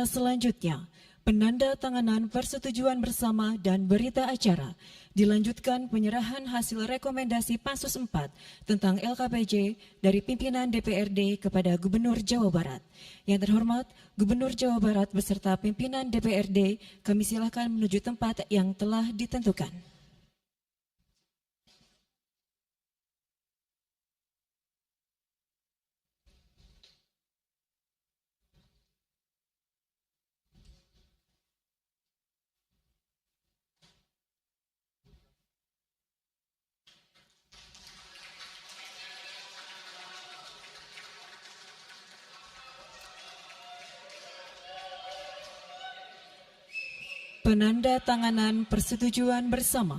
Selanjutnya, penandatanganan persetujuan bersama dan berita acara. Dilanjutkan penyerahan hasil rekomendasi Pansus 4 tentang LKPJ dari pimpinan DPRD kepada Gubernur Jawa Barat. Yang terhormat, Gubernur Jawa Barat beserta pimpinan DPRD, kami silakan menuju tempat yang telah ditentukan. Penandatanganan persetujuan bersama.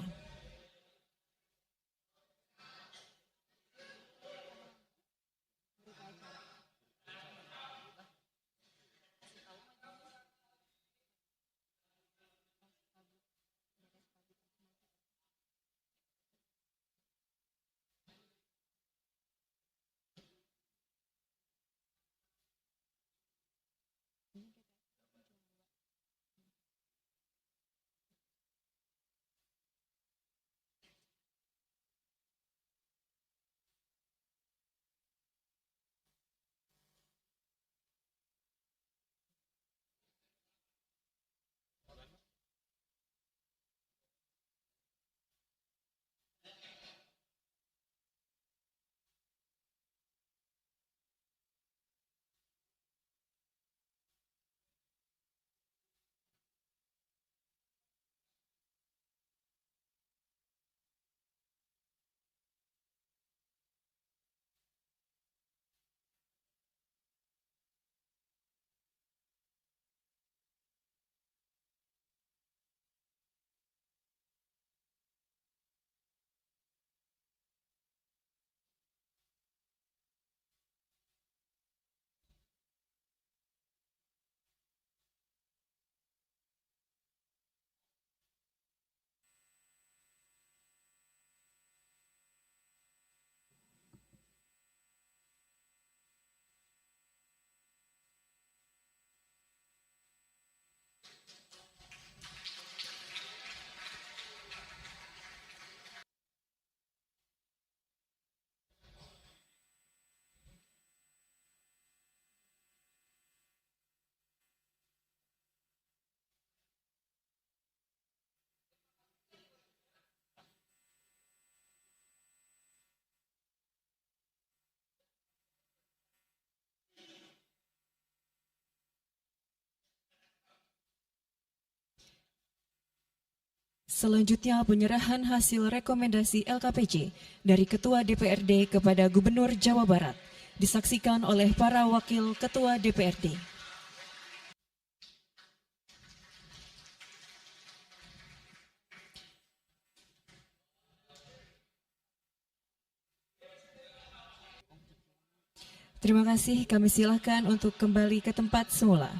Selanjutnya penyerahan hasil rekomendasi LKPJ dari Ketua DPRD kepada Gubernur Jawa Barat disaksikan oleh para wakil Ketua DPRD. Terima kasih, kami silakan untuk kembali ke tempat semula.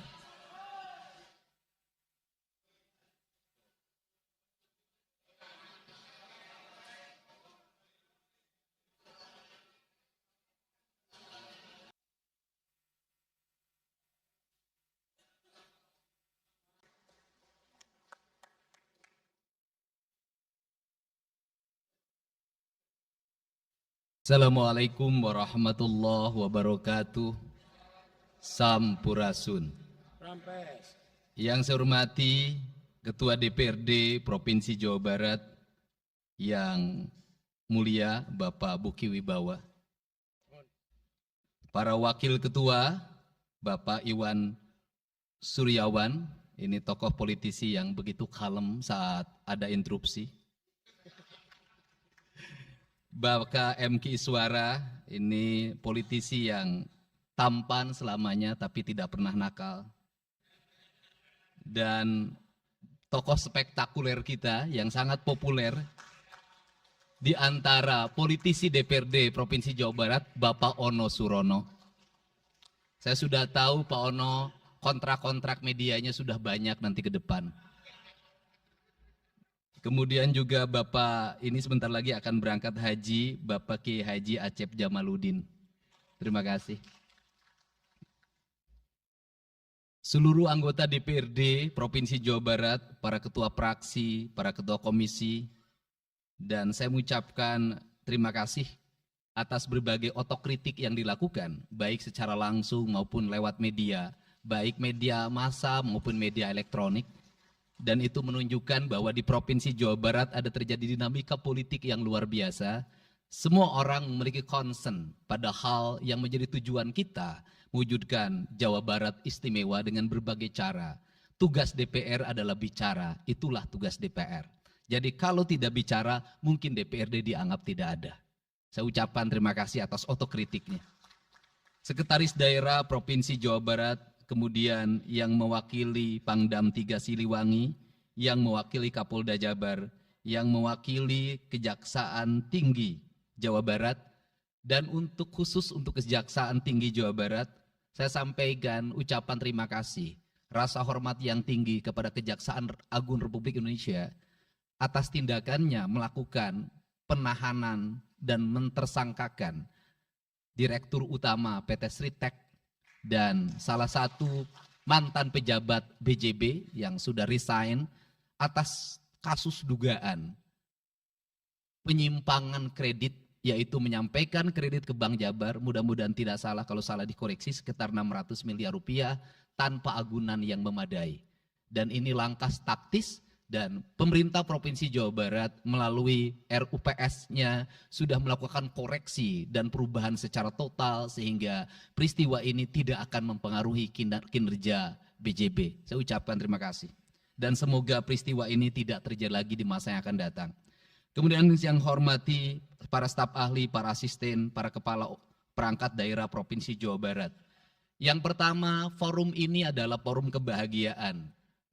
Assalamualaikum warahmatullahi wabarakatuh. Sampurasun. Yang saya hormati Ketua DPRD Provinsi Jawa Barat yang mulia Bapak Buki Wibawa, para wakil ketua Bapak Iwan Suryawan, ini tokoh politisi yang begitu kalem saat ada interupsi. Bapak MK Iswara, ini politisi yang tampan selamanya tapi tidak pernah nakal. Dan tokoh spektakuler kita yang sangat populer di antara politisi DPRD Provinsi Jawa Barat, Bapak Ono Surono. Saya sudah tahu Pak Ono kontrak-kontrak medianya sudah banyak nanti ke depan. Kemudian juga Bapak ini sebentar lagi akan berangkat haji, Bapak Kiai Haji Acep Jamaluddin. Terima kasih. seluruh anggota DPRD Provinsi Jawa Barat, para ketua fraksi, para ketua komisi, dan saya mengucapkan terima kasih atas berbagai otokritik yang dilakukan, baik secara langsung maupun lewat media, baik media massa maupun media elektronik. Dan itu menunjukkan bahwa di Provinsi Jawa Barat ada terjadi dinamika politik yang luar biasa. Semua orang memiliki concern pada hal yang menjadi tujuan kita, mewujudkan Jawa Barat istimewa dengan berbagai cara. Tugas DPR adalah bicara, itulah tugas DPR. Jadi kalau tidak bicara, mungkin DPRD dianggap tidak ada. Saya ucapkan terima kasih atas otokritiknya. Sekretaris Daerah Provinsi Jawa Barat, kemudian yang mewakili Pangdam 3 Siliwangi, yang mewakili Kapolda Jabar, yang mewakili Kejaksaan Tinggi Jawa Barat, dan khusus untuk Kejaksaan Tinggi Jawa Barat, saya sampaikan ucapan terima kasih, rasa hormat yang tinggi kepada Kejaksaan Agung Republik Indonesia atas tindakannya melakukan penahanan dan mentersangkakan Direktur Utama PT Sritek dan salah satu mantan pejabat BJB yang sudah resign atas kasus dugaan penyimpangan kredit, yaitu menyampaikan kredit ke Bank Jabar, mudah-mudahan tidak salah, kalau salah dikoreksi, sekitar 600 miliar rupiah tanpa agunan yang memadai. Dan ini langkah taktis, dan pemerintah Provinsi Jawa Barat melalui RUPS-nya sudah melakukan koreksi dan perubahan secara total sehingga peristiwa ini tidak akan mempengaruhi kinerja BJB. Saya ucapkan terima kasih. Dan semoga peristiwa ini tidak terjadi lagi di masa yang akan datang. Kemudian yang hormati para staf ahli, para asisten, para kepala perangkat daerah Provinsi Jawa Barat. Yang pertama, forum ini adalah forum kebahagiaan.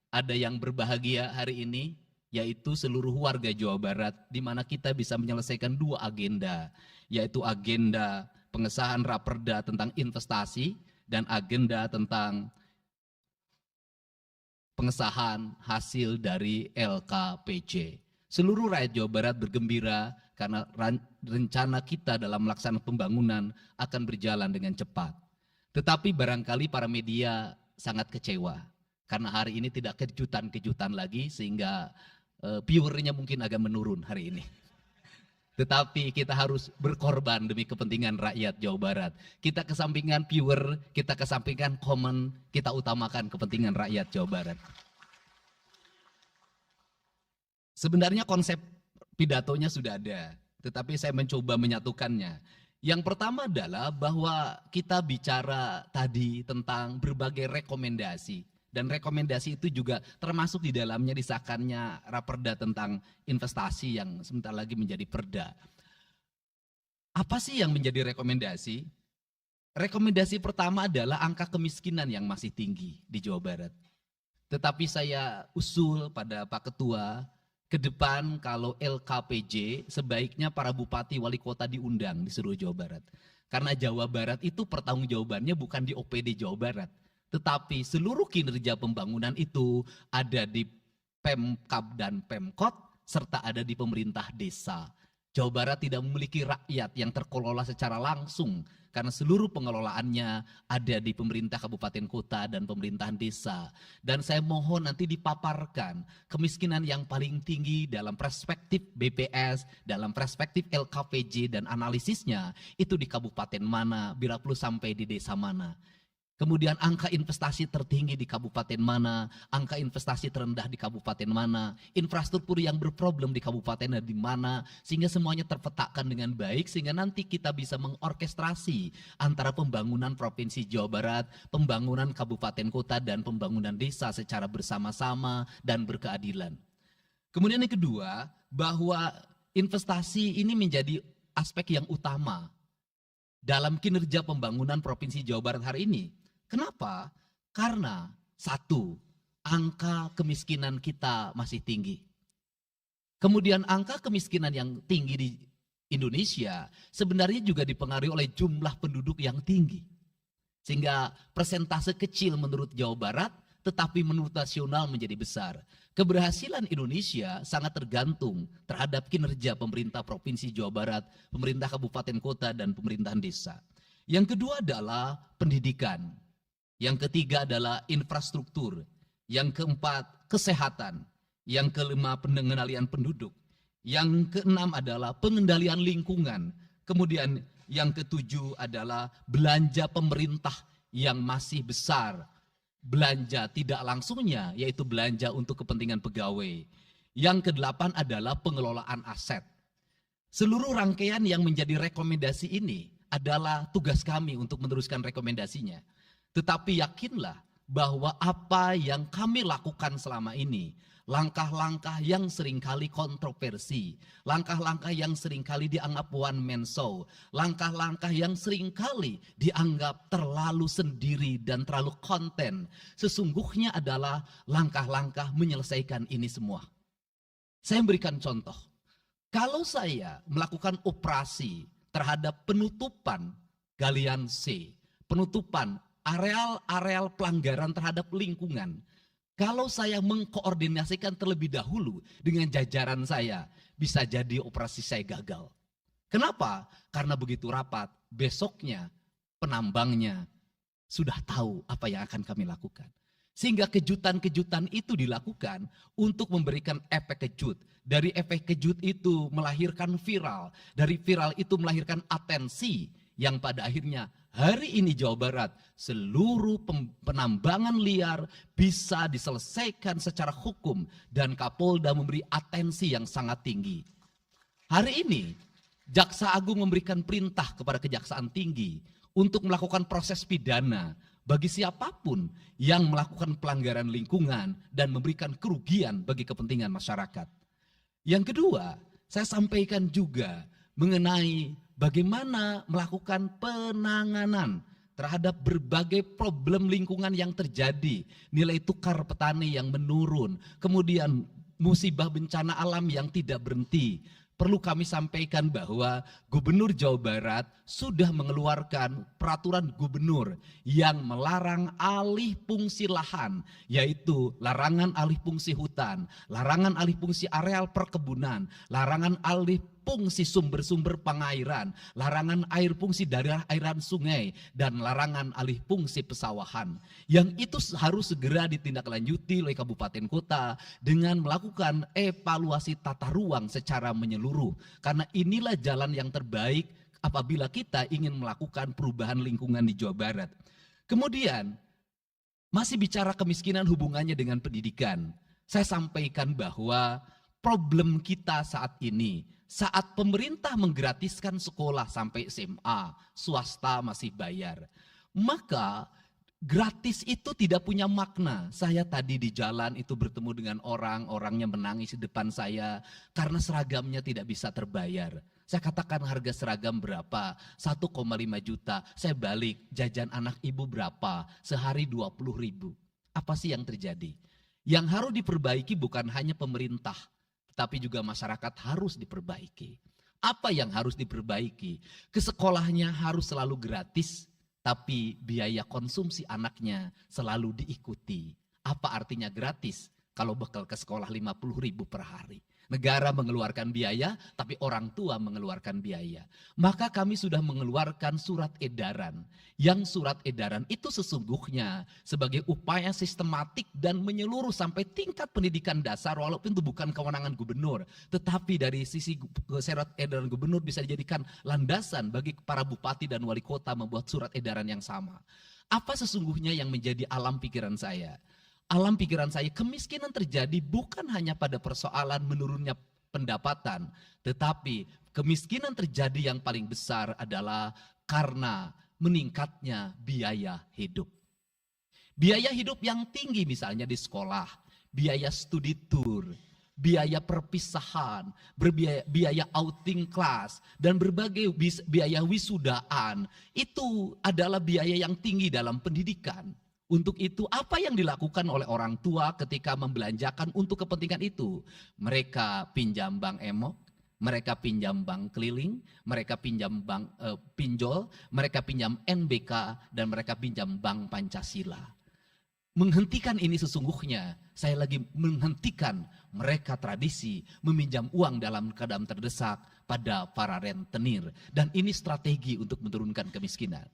Ada yang berbahagia hari ini, yaitu seluruh warga Jawa Barat, di mana kita bisa menyelesaikan dua agenda, yaitu agenda pengesahan Raperda tentang investasi dan agenda tentang pengesahan hasil dari LKPJ. Seluruh rakyat Jawa Barat bergembira karena rencana kita dalam melaksanakan pembangunan akan berjalan dengan cepat. Tetapi barangkali para media sangat kecewa karena hari ini tidak kejutan-kejutan lagi sehingga viewernya mungkin agak menurun hari ini. Tetapi kita harus berkorban demi kepentingan rakyat Jawa Barat. Kita kesampingkan viewer, kita kesampingkan komen, kita utamakan kepentingan rakyat Jawa Barat. Sebenarnya konsep pidatonya sudah ada, tetapi saya mencoba menyatukannya. Yang pertama adalah bahwa kita bicara tadi tentang berbagai rekomendasi. Dan rekomendasi itu juga termasuk di dalamnya disahkannya Raperda tentang investasi yang sebentar lagi menjadi perda. Apa sih yang menjadi rekomendasi? Rekomendasi pertama adalah angka kemiskinan yang masih tinggi di Jawa Barat. Tetapi saya usul pada Pak Ketua, ke depan kalau LKPJ sebaiknya para bupati wali kota diundang di seluruh Jawa Barat. Karena Jawa Barat itu pertanggungjawabannya bukan di OPD Jawa Barat. Tetapi seluruh kinerja pembangunan itu ada di Pemkab dan Pemkot serta ada di pemerintah desa. Jawa Barat tidak memiliki rakyat yang terkelola secara langsung karena seluruh pengelolaannya ada di pemerintah kabupaten kota dan pemerintahan desa. Dan saya mohon nanti dipaparkan kemiskinan yang paling tinggi dalam perspektif BPS, dalam perspektif LKPJ dan analisisnya itu di kabupaten mana, bila perlu sampai di desa mana. Kemudian angka investasi tertinggi di kabupaten mana, angka investasi terendah di kabupaten mana, infrastruktur yang berproblem di kabupaten di mana, sehingga semuanya terpetakan dengan baik, sehingga nanti kita bisa mengorkestrasi antara pembangunan Provinsi Jawa Barat, pembangunan kabupaten kota, dan pembangunan desa secara bersama-sama dan berkeadilan. Kemudian yang kedua, bahwa investasi ini menjadi aspek yang utama dalam kinerja pembangunan Provinsi Jawa Barat hari ini. Kenapa? Karena satu, angka kemiskinan kita masih tinggi. Kemudian angka kemiskinan yang tinggi di Indonesia sebenarnya juga dipengaruhi oleh jumlah penduduk yang tinggi. Sehingga persentase kecil menurut Jawa Barat, tetapi menurut nasional menjadi besar. Keberhasilan Indonesia sangat tergantung terhadap kinerja pemerintah Provinsi Jawa Barat, pemerintah kabupaten kota, dan pemerintahan desa. Yang kedua adalah pendidikan. Yang ketiga adalah infrastruktur. Yang keempat, kesehatan. Yang kelima, pengendalian penduduk. Yang keenam adalah pengendalian lingkungan. Kemudian yang ketujuh adalah belanja pemerintah yang masih besar. Belanja tidak langsungnya, yaitu belanja untuk kepentingan pegawai. Yang kedelapan adalah pengelolaan aset. Seluruh rangkaian yang menjadi rekomendasi ini adalah tugas kami untuk meneruskan rekomendasinya. Tetapi yakinlah bahwa apa yang kami lakukan selama ini, langkah-langkah yang seringkali kontroversi, langkah-langkah yang seringkali dianggap one man show, langkah-langkah yang seringkali dianggap terlalu sendiri dan terlalu konten, sesungguhnya adalah langkah-langkah menyelesaikan ini semua. Saya memberikan contoh. Kalau saya melakukan operasi terhadap penutupan galian C, penutupan areal-areal pelanggaran terhadap lingkungan, kalau saya mengkoordinasikan terlebih dahulu dengan jajaran saya, bisa jadi operasi saya gagal. Kenapa? Karena begitu rapat, besoknya penambangnya sudah tahu apa yang akan kami lakukan. Sehingga kejutan-kejutan itu dilakukan untuk memberikan efek kejut. Dari efek kejut itu melahirkan viral. Dari viral itu melahirkan atensi yang pada akhirnya hari ini Jawa Barat seluruh penambangan liar bisa diselesaikan secara hukum dan Kapolda memberi atensi yang sangat tinggi. Hari ini Jaksa Agung memberikan perintah kepada Kejaksaan Tinggi untuk melakukan proses pidana bagi siapapun yang melakukan pelanggaran lingkungan dan memberikan kerugian bagi kepentingan masyarakat. Yang kedua, saya sampaikan juga mengenai bagaimana melakukan penanganan terhadap berbagai problem lingkungan yang terjadi. Nilai tukar petani yang menurun, kemudian musibah bencana alam yang tidak berhenti. Perlu kami sampaikan bahwa Gubernur Jawa Barat sudah mengeluarkan peraturan gubernur yang melarang alih fungsi lahan, yaitu larangan alih fungsi hutan, larangan alih fungsi areal perkebunan, larangan alih fungsi sumber-sumber pengairan, larangan air fungsi dari airan sungai, dan larangan alih fungsi pesawahan. Yang itu harus segera ditindaklanjuti oleh kabupaten kota dengan melakukan evaluasi tata ruang secara menyeluruh. Karena inilah jalan yang terbaik apabila kita ingin melakukan perubahan lingkungan di Jawa Barat. Kemudian, masih bicara kemiskinan hubungannya dengan pendidikan. Saya sampaikan bahwa problem kita saat ini, saat pemerintah menggratiskan sekolah sampai SMA, swasta masih bayar. Maka gratis itu tidak punya makna. Saya tadi di jalan itu bertemu dengan orangnya menangis di depan saya karena seragamnya tidak bisa terbayar. Saya katakan harga seragam berapa? 1,5 juta. Saya balik, jajan anak ibu berapa? Sehari 20.000. Apa sih yang terjadi? Yang harus diperbaiki bukan hanya pemerintah, tapi juga masyarakat harus diperbaiki. Apa yang harus diperbaiki? Ke sekolahnya harus selalu gratis, tapi biaya konsumsi anaknya selalu diikuti. Apa artinya gratis? Kalau bekal ke sekolah 50.000 per hari. Negara mengeluarkan biaya, tapi orang tua mengeluarkan biaya. Maka kami sudah mengeluarkan surat edaran. Yang surat edaran itu sesungguhnya sebagai upaya sistematik dan menyeluruh sampai tingkat pendidikan dasar, walaupun itu bukan kewenangan gubernur. Tetapi dari sisi surat edaran gubernur bisa dijadikan landasan bagi para bupati dan wali kota membuat surat edaran yang sama. Apa sesungguhnya yang menjadi alam pikiran saya? Alam pikiran saya, kemiskinan terjadi bukan hanya pada persoalan menurunnya pendapatan, tetapi kemiskinan terjadi yang paling besar adalah karena meningkatnya biaya hidup. Biaya hidup yang tinggi misalnya di sekolah, biaya studi tour, biaya perpisahan, biaya outing kelas, dan berbagai biaya wisudaan, itu adalah biaya yang tinggi dalam pendidikan. Untuk itu apa yang dilakukan oleh orang tua ketika membelanjakan untuk kepentingan itu? Mereka pinjam bank emok, mereka pinjam bank keliling, mereka pinjam bank pinjol, mereka pinjam NBK, dan mereka pinjam bank Pancasila. Menghentikan ini sesungguhnya, saya lagi menghentikan mereka tradisi meminjam uang dalam keadaan terdesak pada para rentenir. Dan ini strategi untuk menurunkan kemiskinan.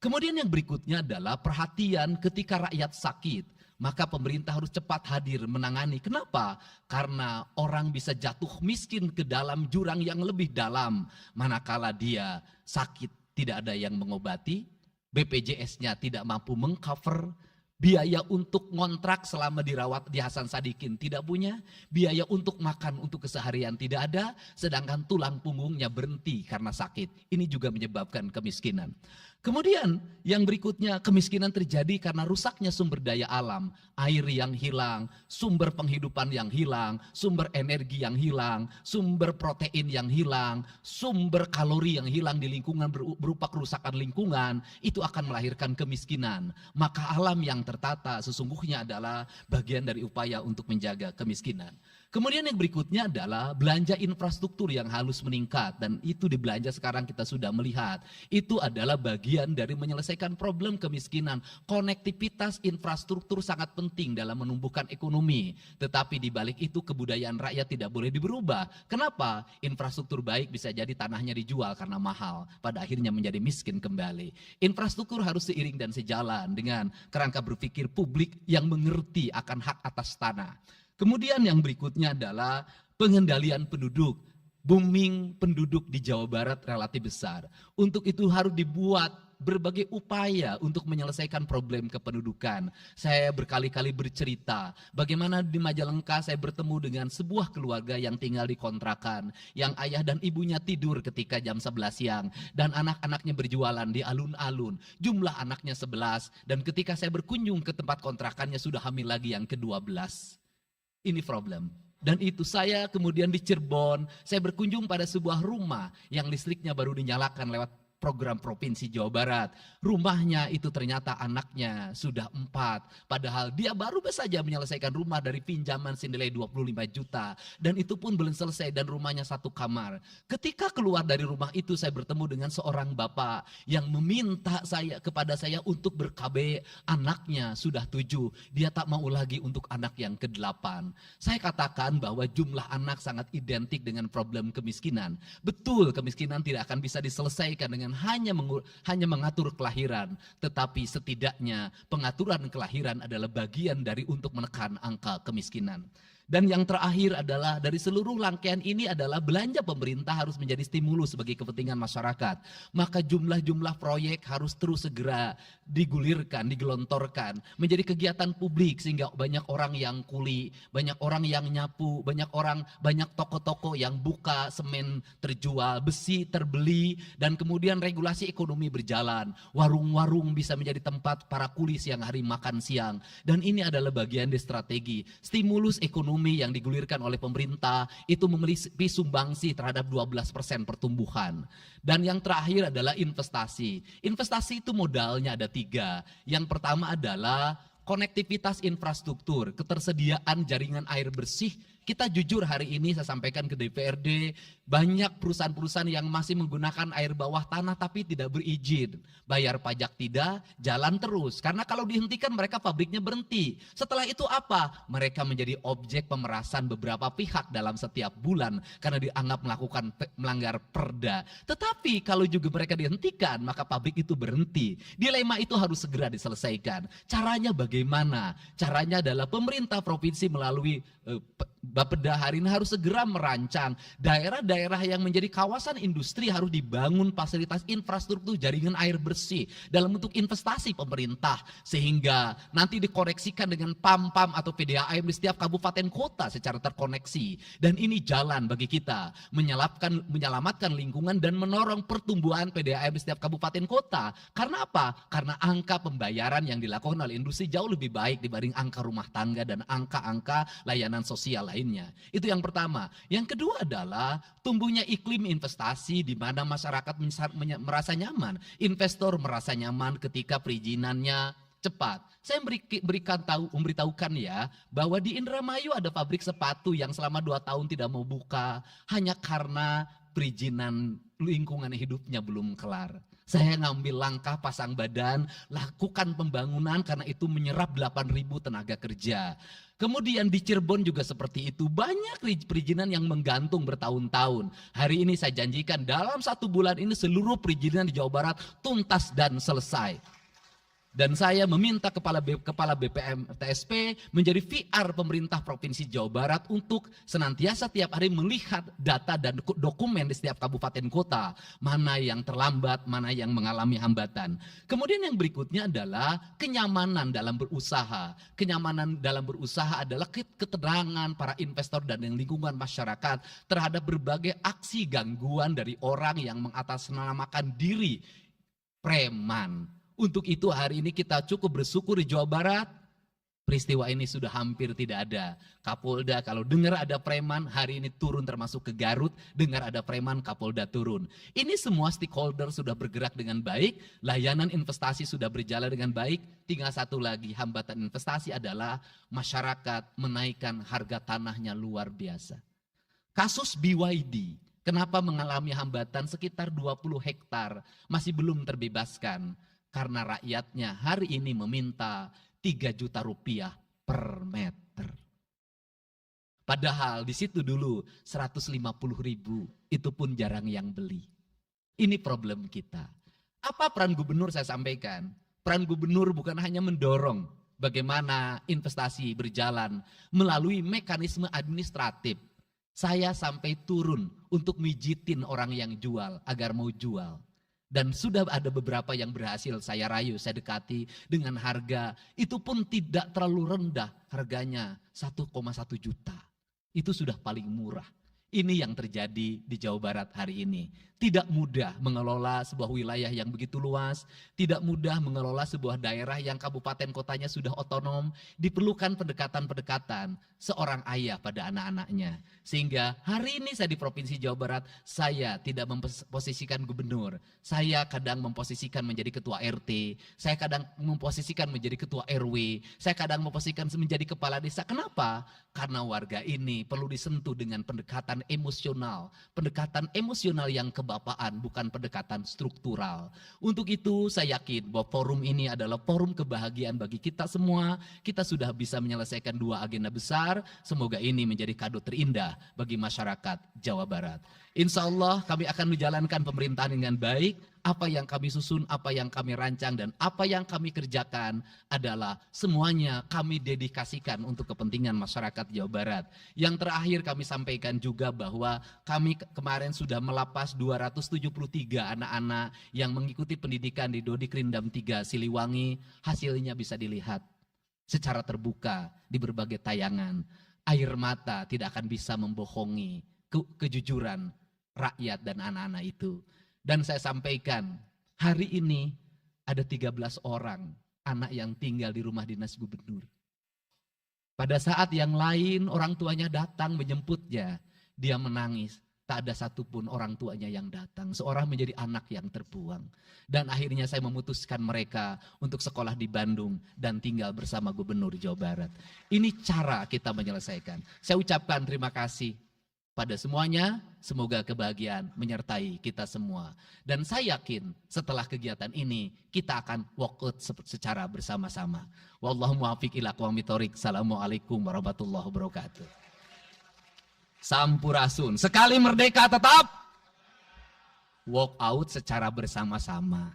Kemudian yang berikutnya adalah perhatian ketika rakyat sakit. Maka pemerintah harus cepat hadir menangani. Kenapa? Karena orang bisa jatuh miskin ke dalam jurang yang lebih dalam. Manakala dia sakit tidak ada yang mengobati, BPJS-nya tidak mampu mengcover, biaya untuk ngontrak selama dirawat di Hasan Sadikin tidak punya, biaya untuk makan untuk keseharian tidak ada, sedangkan tulang punggungnya berhenti karena sakit. Ini juga menyebabkan kemiskinan. Kemudian yang berikutnya, kemiskinan terjadi karena rusaknya sumber daya alam, air yang hilang, sumber penghidupan yang hilang, sumber energi yang hilang, sumber protein yang hilang, sumber kalori yang hilang di lingkungan berupa kerusakan lingkungan, itu akan melahirkan kemiskinan. Maka alam yang tertata sesungguhnya adalah bagian dari upaya untuk menjaga kemiskinan. Kemudian yang berikutnya adalah belanja infrastruktur yang harus meningkat, dan itu di belanja sekarang kita sudah melihat. Itu adalah bagian dari menyelesaikan problem kemiskinan. Konektivitas infrastruktur sangat penting dalam menumbuhkan ekonomi, tetapi di balik itu kebudayaan rakyat tidak boleh berubah. Kenapa? Infrastruktur baik bisa jadi tanahnya dijual karena mahal, pada akhirnya menjadi miskin kembali. Infrastruktur harus seiring dan sejalan dengan kerangka berpikir publik yang mengerti akan hak atas tanah. Kemudian yang berikutnya adalah pengendalian penduduk. Booming penduduk di Jawa Barat relatif besar. Untuk itu harus dibuat berbagai upaya untuk menyelesaikan problem kependudukan. Saya berkali-kali bercerita bagaimana di Majalengka saya bertemu dengan sebuah keluarga yang tinggal di kontrakan, yang ayah dan ibunya tidur ketika jam 11 siang dan anak-anaknya berjualan di alun-alun. Jumlah anaknya 11 dan ketika saya berkunjung ke tempat kontrakannya sudah hamil lagi yang ke-12. Ini problem. Dan itu saya kemudian di Cirebon, saya berkunjung pada sebuah rumah yang listriknya baru dinyalakan lewat program Provinsi Jawa Barat. Rumahnya itu ternyata anaknya sudah 4. Padahal dia baru saja menyelesaikan rumah dari pinjaman senilai 25 juta. Dan itu pun belum selesai dan rumahnya 1 kamar. Ketika keluar dari rumah itu saya bertemu dengan seorang bapak yang meminta kepada saya untuk ber-KB, anaknya sudah 7. Dia tak mau lagi untuk anak yang ke-8. Saya katakan bahwa jumlah anak sangat identik dengan problem kemiskinan. Betul, kemiskinan tidak akan bisa diselesaikan dengan hanya mengatur kelahiran, tetapi setidaknya pengaturan kelahiran adalah bagian dari untuk menekan angka kemiskinan. Dan yang terakhir adalah dari seluruh rangkaian ini adalah belanja pemerintah harus menjadi stimulus bagi kepentingan masyarakat. Maka jumlah-jumlah proyek harus terus segera digulirkan, digelontorkan menjadi kegiatan publik sehingga banyak orang yang kuli, banyak orang yang nyapu, banyak toko-toko yang buka, semen terjual, besi terbeli, dan kemudian regulasi ekonomi berjalan. Warung-warung bisa menjadi tempat para kuli siang hari makan siang. Dan ini adalah bagian dari strategi stimulus ekonomi yang digulirkan oleh pemerintah itu memiliki sumbangsi terhadap 12% pertumbuhan. Dan yang terakhir adalah investasi. Investasi itu modalnya ada 3. Yang pertama adalah konektivitas infrastruktur, ketersediaan jaringan air bersih. Kita jujur hari ini saya sampaikan ke DPRD, banyak perusahaan-perusahaan yang masih menggunakan air bawah tanah tapi tidak berizin. Bayar pajak tidak, jalan terus. Karena kalau dihentikan mereka pabriknya berhenti. Setelah itu apa? Mereka menjadi objek pemerasan beberapa pihak dalam setiap bulan karena dianggap melanggar perda. Tetapi kalau juga mereka dihentikan maka pabrik itu berhenti. Dilema itu harus segera diselesaikan. Caranya bagaimana? Caranya adalah pemerintah provinsi melalui Bapeda hari ini harus segera merancang daerah-daerah yang menjadi kawasan industri harus dibangun fasilitas infrastruktur jaringan air bersih dalam bentuk investasi pemerintah sehingga nanti dikoneksikan dengan PAM-PAM atau PDAM di setiap kabupaten kota secara terkoneksi. Dan ini jalan bagi kita menyelamatkan lingkungan dan menorong pertumbuhan PDAM di setiap kabupaten kota. Karena apa? Karena angka pembayaran yang dilakukan oleh industri jauh lebih baik dibanding angka rumah tangga dan angka-angka layanan sosial lainnya. Itu yang pertama. Yang kedua adalah tumbuhnya iklim investasi di mana masyarakat merasa nyaman. Investor merasa nyaman ketika perizinannya cepat. Saya memberitahukan ya bahwa di Indramayu ada pabrik sepatu yang selama 2 tahun tidak mau buka hanya karena perizinan lingkungan hidupnya belum kelar. Saya ngambil langkah pasang badan, lakukan pembangunan karena itu menyerap 8.000 tenaga kerja. Kemudian di Cirebon juga seperti itu. Banyak perizinan yang menggantung bertahun-tahun. Hari ini saya janjikan dalam 1 bulan ini seluruh perizinan di Jawa Barat tuntas dan selesai. Dan saya meminta kepala BPM TSP menjadi VR pemerintah Provinsi Jawa Barat untuk senantiasa tiap hari melihat data dan dokumen di setiap kabupaten kota. Mana yang terlambat, mana yang mengalami hambatan. Kemudian yang berikutnya adalah kenyamanan dalam berusaha. Kenyamanan dalam berusaha adalah keterangan para investor dan yang lingkungan masyarakat terhadap berbagai aksi gangguan dari orang yang mengatasnamakan diri preman. Untuk itu hari ini kita cukup bersyukur di Jawa Barat, peristiwa ini sudah hampir tidak ada. Kapolda kalau dengar ada preman, hari ini turun termasuk ke Garut, dengar ada preman, Kapolda turun. Ini semua stakeholder sudah bergerak dengan baik, layanan investasi sudah berjalan dengan baik, tinggal satu lagi hambatan investasi adalah masyarakat menaikkan harga tanahnya luar biasa. Kasus BYD, kenapa mengalami hambatan sekitar 20 hektar, masih belum terbebaskan. Karena rakyatnya hari ini meminta 3 juta rupiah per meter. Padahal di situ dulu 150.000, itu pun jarang yang beli. Ini problem kita. Apa peran gubernur saya sampaikan? Peran gubernur bukan hanya mendorong bagaimana investasi berjalan melalui mekanisme administratif. Saya sampai turun untuk mijitin orang yang jual agar mau jual. Dan sudah ada beberapa yang berhasil saya rayu, saya dekati dengan harga. Itu pun tidak terlalu rendah, harganya 1,1 juta. Itu sudah paling murah. Ini yang terjadi di Jawa Barat hari ini. Tidak mudah mengelola sebuah wilayah yang begitu luas, tidak mudah mengelola sebuah daerah yang kabupaten kotanya sudah otonom, diperlukan pendekatan-pendekatan seorang ayah pada anak-anaknya. Sehingga hari ini saya di Provinsi Jawa Barat, saya tidak memposisikan gubernur, saya kadang memposisikan menjadi ketua RT, saya kadang memposisikan menjadi ketua RW, saya kadang memposisikan menjadi kepala desa. Kenapa? Karena warga ini perlu disentuh dengan pendekatan emosional yang kebapaan, bukan pendekatan struktural. Untuk itu saya yakin bahwa forum ini adalah forum kebahagiaan bagi kita semua. Kita sudah bisa menyelesaikan 2 agenda besar. Semoga ini menjadi kado terindah bagi masyarakat Jawa Barat. Insya Allah kami akan menjalankan pemerintahan dengan baik. Apa yang kami susun, apa yang kami rancang, dan apa yang kami kerjakan adalah semuanya kami dedikasikan untuk kepentingan masyarakat Jawa Barat. Yang terakhir kami sampaikan juga bahwa kami kemarin sudah melapas 273 anak-anak yang mengikuti pendidikan di Dodi Krindam 3 Siliwangi. Hasilnya bisa dilihat secara terbuka di berbagai tayangan. Air mata tidak akan bisa membohongi kejujuran rakyat dan anak-anak itu. Dan saya sampaikan, hari ini ada 13 orang anak yang tinggal di rumah dinas gubernur. Pada saat yang lain orang tuanya datang menjemputnya, dia menangis. Tak ada satupun orang tuanya yang datang. Seorang menjadi anak yang terbuang. Dan akhirnya saya memutuskan mereka untuk sekolah di Bandung dan tinggal bersama gubernur Jawa Barat. Ini cara kita menyelesaikan. Saya ucapkan terima kasih pada semuanya, semoga kebahagiaan menyertai kita semua. Dan saya yakin setelah kegiatan ini kita akan walk out secara bersama-sama. Wallahu muwaffiq ila aqwamit thoriq. Assalamualaikum warahmatullahi wabarakatuh. Sampurasun. Sekali merdeka tetap walk out secara bersama-sama.